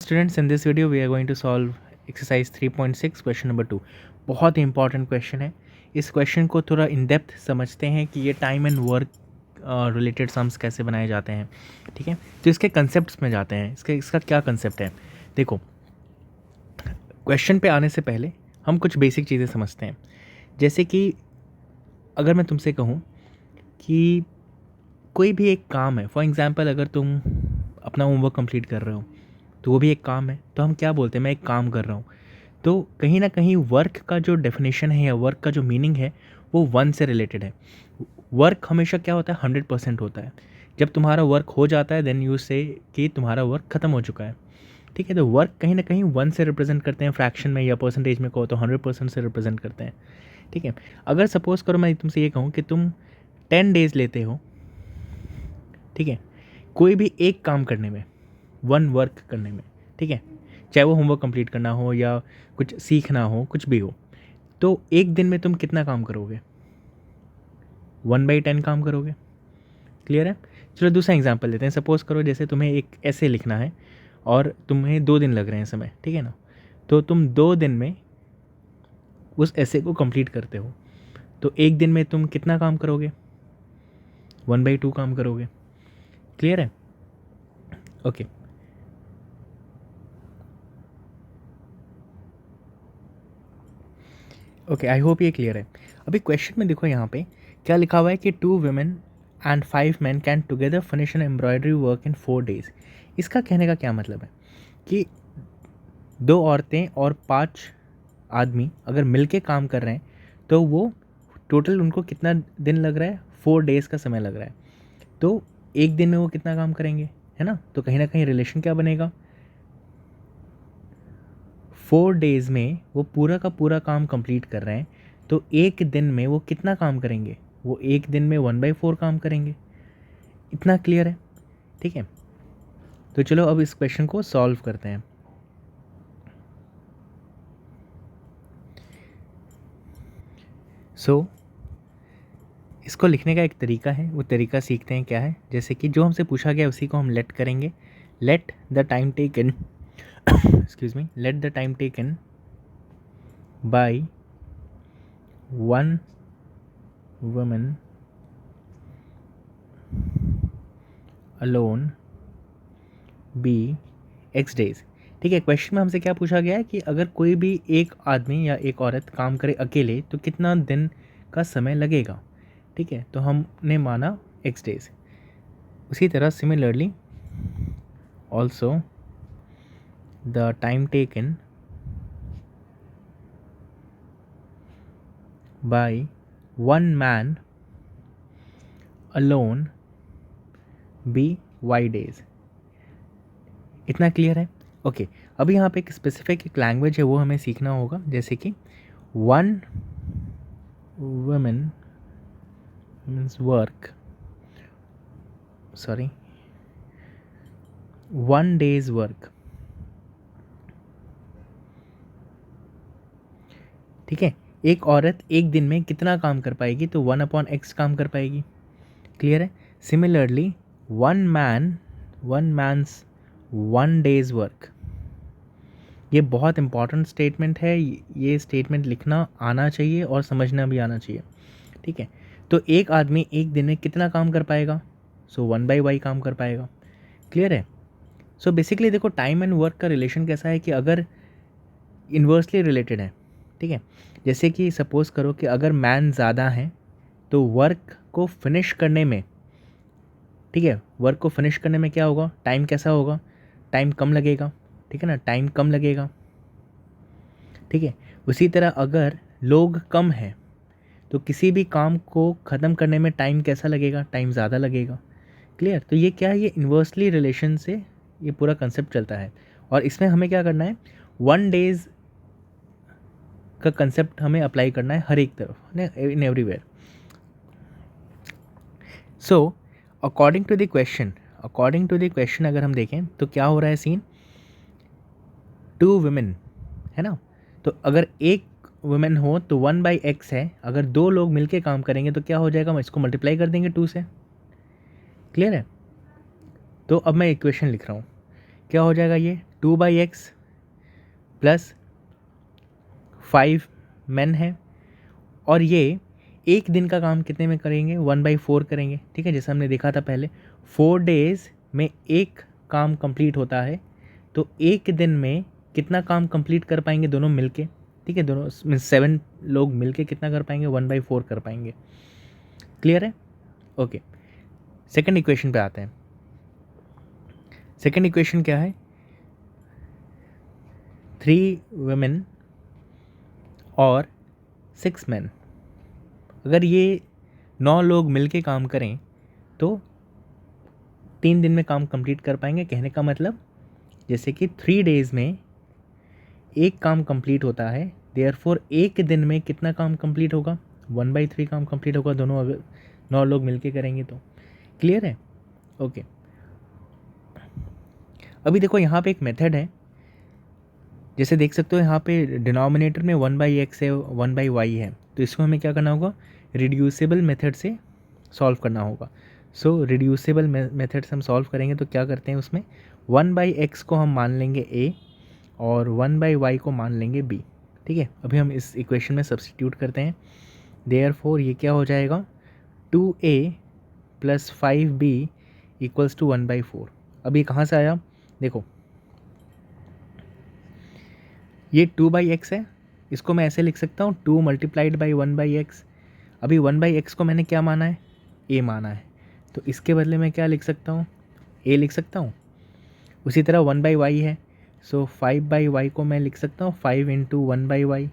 Students, in this video we are going to solve exercise 3.6 question number 2. बहुत ही important question है. इस question को थोड़ा इन डेप्थ समझते हैं कि ये time and work related sums कैसे बनाए जाते हैं. ठीक है, तो इसके कंसेप्ट्स में जाते हैं. इसका क्या कंसेप्ट है. देखो, क्वेश्चन पे आने से पहले हम कुछ बेसिक चीज़ें समझते हैं. जैसे कि अगर मैं तुमसे कहूँ कि कोई भी एक काम है, फॉर एग्ज़ाम्पल अगर तुम अपना होमवर्क कंप्लीट कर रहे हो तो वो भी एक काम है. तो हम क्या बोलते हैं, मैं एक काम कर रहा हूँ. तो कहीं ना कहीं वर्क का जो डेफिनेशन है या वर्क का जो मीनिंग है वो वन से रिलेटेड है. वर्क हमेशा क्या होता है, 100% होता है. जब तुम्हारा वर्क हो जाता है देन यू से कि तुम्हारा वर्क ख़त्म हो चुका है. ठीक है, तो वर्क कहीं ना कहीं वन से रिप्रेजेंट करते हैं. फ्रैक्शन में या परसेंटेज में कहो तो 100% से रिप्रेजेंट करते हैं. ठीक है, अगर सपोज़ करो मैं तुमसे ये कहूँ कि तुम 10 डेज़ लेते हो, ठीक है, कोई भी एक काम करने में, वन वर्क करने में, ठीक है, चाहे वो होमवर्क कंप्लीट करना हो या कुछ सीखना हो, कुछ भी हो, तो एक दिन में तुम कितना काम करोगे, 1/10 काम करोगे. क्लियर है. चलो दूसरा एग्जांपल लेते हैं. सपोज़ करो जैसे तुम्हें एक ऐसे लिखना है और तुम्हें 2 दिन लग रहे हैं समय, ठीक है ना. तो तुम 2 दिन में उस ऐसे को कंप्लीट करते हो, तो एक दिन में तुम कितना काम करोगे, 1/2 काम करोगे. क्लियर है. ओके. ओके, आई होप ये क्लियर है. अभी क्वेश्चन में देखो यहाँ पे क्या लिखा हुआ है कि 2 women and 5 men can together finish an embroidery work in 4 days. इसका कहने का क्या मतलब है कि 2 औरतें और 5 आदमी अगर मिलके काम कर रहे हैं तो वो टोटल उनको कितना दिन लग रहा है, 4 days का समय लग रहा है. तो एक दिन में वो कितना काम करेंगे, है ना. तो कहीं ना कहीं रिलेशन क्या बनेगा, 4 days में वो पूरा का पूरा काम कंप्लीट कर रहे हैं, तो एक दिन में वो कितना काम करेंगे, वो एक दिन में 1/4 काम करेंगे. इतना क्लियर है. ठीक है, तो चलो अब इस क्वेश्चन को सॉल्व करते हैं. सो इसको लिखने का एक तरीका है, वो तरीका सीखते हैं क्या है. जैसे कि जो हमसे पूछा गया उसी को हम लेट करेंगे. Let the time taken excuse me, let the time taken by one woman alone be x days. ठीक है, क्वेश्चन में हमसे क्या पूछा गया है कि अगर कोई भी एक आदमी या एक औरत काम करे अकेले तो कितना दिन का समय लगेगा. ठीक है, तो हमने माना x days. उसी तरह similarly also the time taken by one man alone be y days. इतना क्लियर है. ओके, अभी यहाँ पे एक स्पेसिफिक एक लैंग्वेज है वो हमें सीखना होगा. जैसे कि one women means work, sorry, 1 day's work. ठीक है, एक औरत एक दिन में कितना काम कर पाएगी, तो 1/x काम कर पाएगी. क्लियर है. Similarly one man's 1 day's work. ये बहुत इंपॉर्टेंट स्टेटमेंट है. ये स्टेटमेंट लिखना आना चाहिए और समझना भी आना चाहिए. ठीक है, तो एक आदमी एक दिन में कितना काम कर पाएगा, सो 1/y काम कर पाएगा. क्लियर है. सो बेसिकली देखो, टाइम एंड वर्क का रिलेशन कैसा है कि अगर इन्वर्सली रिलेटेड है. ठीक है, जैसे कि सपोज़ करो कि अगर मैन ज़्यादा है तो वर्क को फिनिश करने में, ठीक है, वर्क को फिनिश करने में क्या होगा, टाइम कैसा होगा, टाइम कम लगेगा. ठीक है ना, टाइम कम लगेगा. ठीक है, उसी तरह अगर लोग कम हैं तो किसी भी काम को ख़त्म करने में टाइम कैसा लगेगा, टाइम ज़्यादा लगेगा. क्लियर. तो ये क्या है, ये इन्वर्सली रिलेशन से ये पूरा कंसेप्ट चलता है. और इसमें हमें क्या करना है, 1 days का कंसेप्ट हमें अप्लाई करना है हर एक तरफ, in everywhere. So according to the question अगर हम देखें तो क्या हो रहा है सीन, 2 women है ना. तो अगर एक वुमेन हो तो 1/x है. अगर 2 लोग मिलके काम करेंगे तो क्या हो जाएगा, हम इसको मल्टीप्लाई कर देंगे 2 से. क्लियर है. तो अब मैं इक्वेशन लिख रहा हूँ क्या हो जाएगा ये 2/x प्लस 5 men है, और ये एक दिन का काम कितने में करेंगे 1/4 करेंगे, ठीक है, जैसे हमने देखा था पहले 4 days में एक काम कंप्लीट होता है, तो एक दिन में कितना काम कंप्लीट कर पाएंगे दोनों मिलके, ठीक है, दोनों 7 लोग मिलके कितना कर पाएंगे 1/4 कर पाएंगे। क्लियर है? ओके, सेकंड इक्वेशन पे आते हैं। सेकंड इक्वेशन क्या है, 3 women और 6 men, अगर ये 9 लोग मिलके काम करें तो 3 दिन में काम कंप्लीट कर पाएंगे। कहने का मतलब जैसे कि 3 days में एक काम कंप्लीट होता है, देयरफॉर एक दिन में कितना काम कंप्लीट होगा 1/3 काम कंप्लीट होगा, दोनों अगर 9 लोग मिलके करेंगे तो। क्लियर है? ओके, अभी देखो यहाँ पे एक मेथड है, जैसे देख सकते हो यहाँ पे डिनोमिनेटर में 1/x है 1/y है, तो इसको हमें क्या करना होगा रिड्यूसिबल मेथड से सॉल्व करना होगा। सो रिड्यूसिबल मेथड से हम सॉल्व करेंगे तो क्या करते हैं उसमें 1/x को हम मान लेंगे a और 1/y को मान लेंगे b, ठीक है। अभी हम इस इक्वेशन में सब्स्टिट्यूट करते हैं, देयरफॉर ये क्या हो जाएगा 2a plus 5b equals to 1/4। अभी कहाँ से आया देखो, ये 2/x है, इसको मैं ऐसे लिख सकता हूँ 2 मल्टीप्लाइड बाई 1/x। अभी 1/x को मैंने क्या माना है a माना है, तो इसके बदले में क्या लिख सकता हूँ a लिख सकता हूँ। उसी तरह 1/y है, सो 5/y को मैं लिख सकता हूँ 5 इंटू 1/y,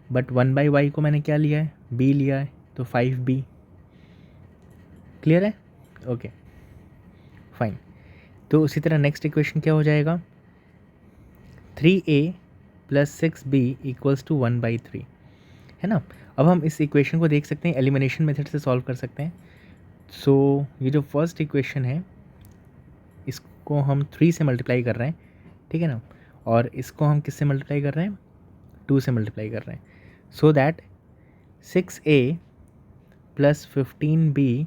बट 1/y को मैंने क्या लिया है b लिया है, तो 5b। क्लियर है? Okay fine. तो उसी तरह नेक्स्ट इक्वेशन क्या हो जाएगा 3a plus 6b equals to 1/3, है ना। अब हम इस इक्वेशन को देख सकते हैं, एलिमिनेशन मेथड से सॉल्व कर सकते हैं। सो ये जो फर्स्ट इक्वेशन है इसको हम 3 से मल्टीप्लाई कर रहे हैं, ठीक है ना, और इसको हम किससे मल्टीप्लाई कर रहे हैं 2 से मल्टीप्लाई कर रहे हैं, so that 6a plus 15b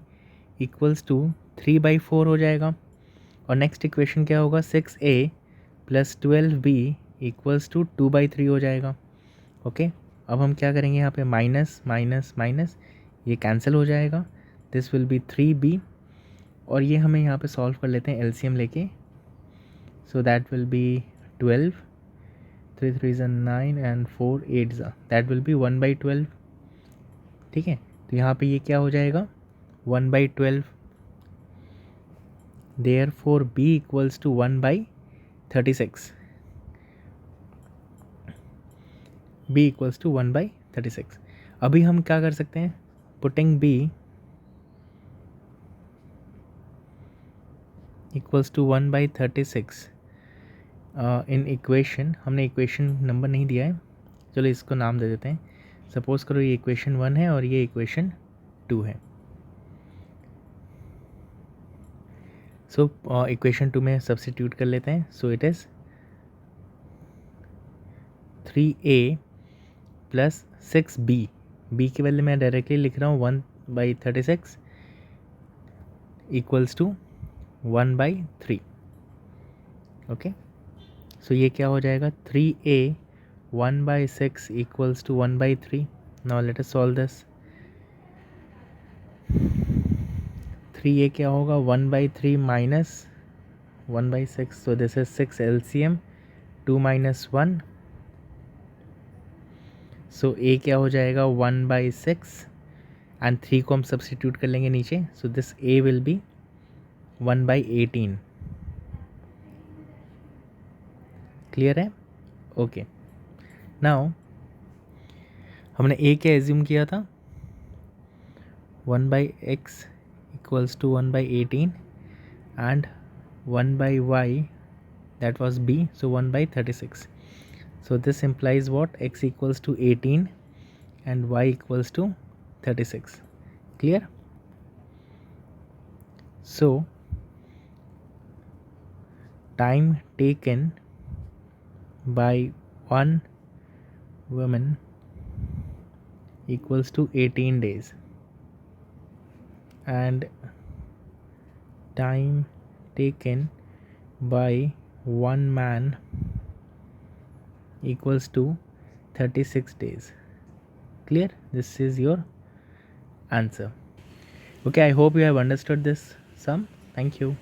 equals to 3/4 हो जाएगा। और नेक्स्ट इक्वेशन क्या होगा 6a plus 12b equals to 2/3 हो जाएगा। ओके, अब हम क्या करेंगे यहाँ पे माइनस माइनस माइनस, ये कैंसिल हो जाएगा, दिस विल बी 3b, और ये हमें यहाँ पे सॉल्व कर लेते हैं एलसीएम लेके, so that will be 12, 3 3 9 and 4 8 that will be 1/12, ठीक है। तो यहाँ पे ये क्या हो जाएगा 1/12, therefore b equals to 1/36, b equals to 1/36। अभी हम क्या कर सकते हैं putting b equals to 1/36 in equation, हमने इक्वेशन नंबर नहीं दिया है, चलो इसको नाम दे देते हैं। सपोज करो ये इक्वेशन 1 है और ये इक्वेशन 2 है। सो इक्वेशन 2 में सब्स्टिट्यूट कर लेते हैं, so it is 3a plus 6b, b के बदले मैं डायरेक्टली लिख रहा हूँ 1/36 इक्वल्स टू 1/3। ओके, सो ये क्या हो जाएगा 3a 1/6 equals to 1/3। Now let us solve this, 3a क्या होगा 1/3 minus 1/6, so this is 6 LCM 2 minus 1, so a क्या हो जाएगा 1/6 एंड 3 को हम सब्स्टिट्यूट कर लेंगे नीचे, so this a will be 1/18। Clear है? ओके, नाउ हमने a क्या एज्यूम किया था 1/x equals to 1/18 and 1/y that was b, so 1/36, so this implies what x equals to 18 and y equals to 36. Clear? So time taken by one woman equals to 18 days and time taken by 1 man equals to 36 days. Clear? This is your answer. Okay, I hope you have understood this sum. Thank you.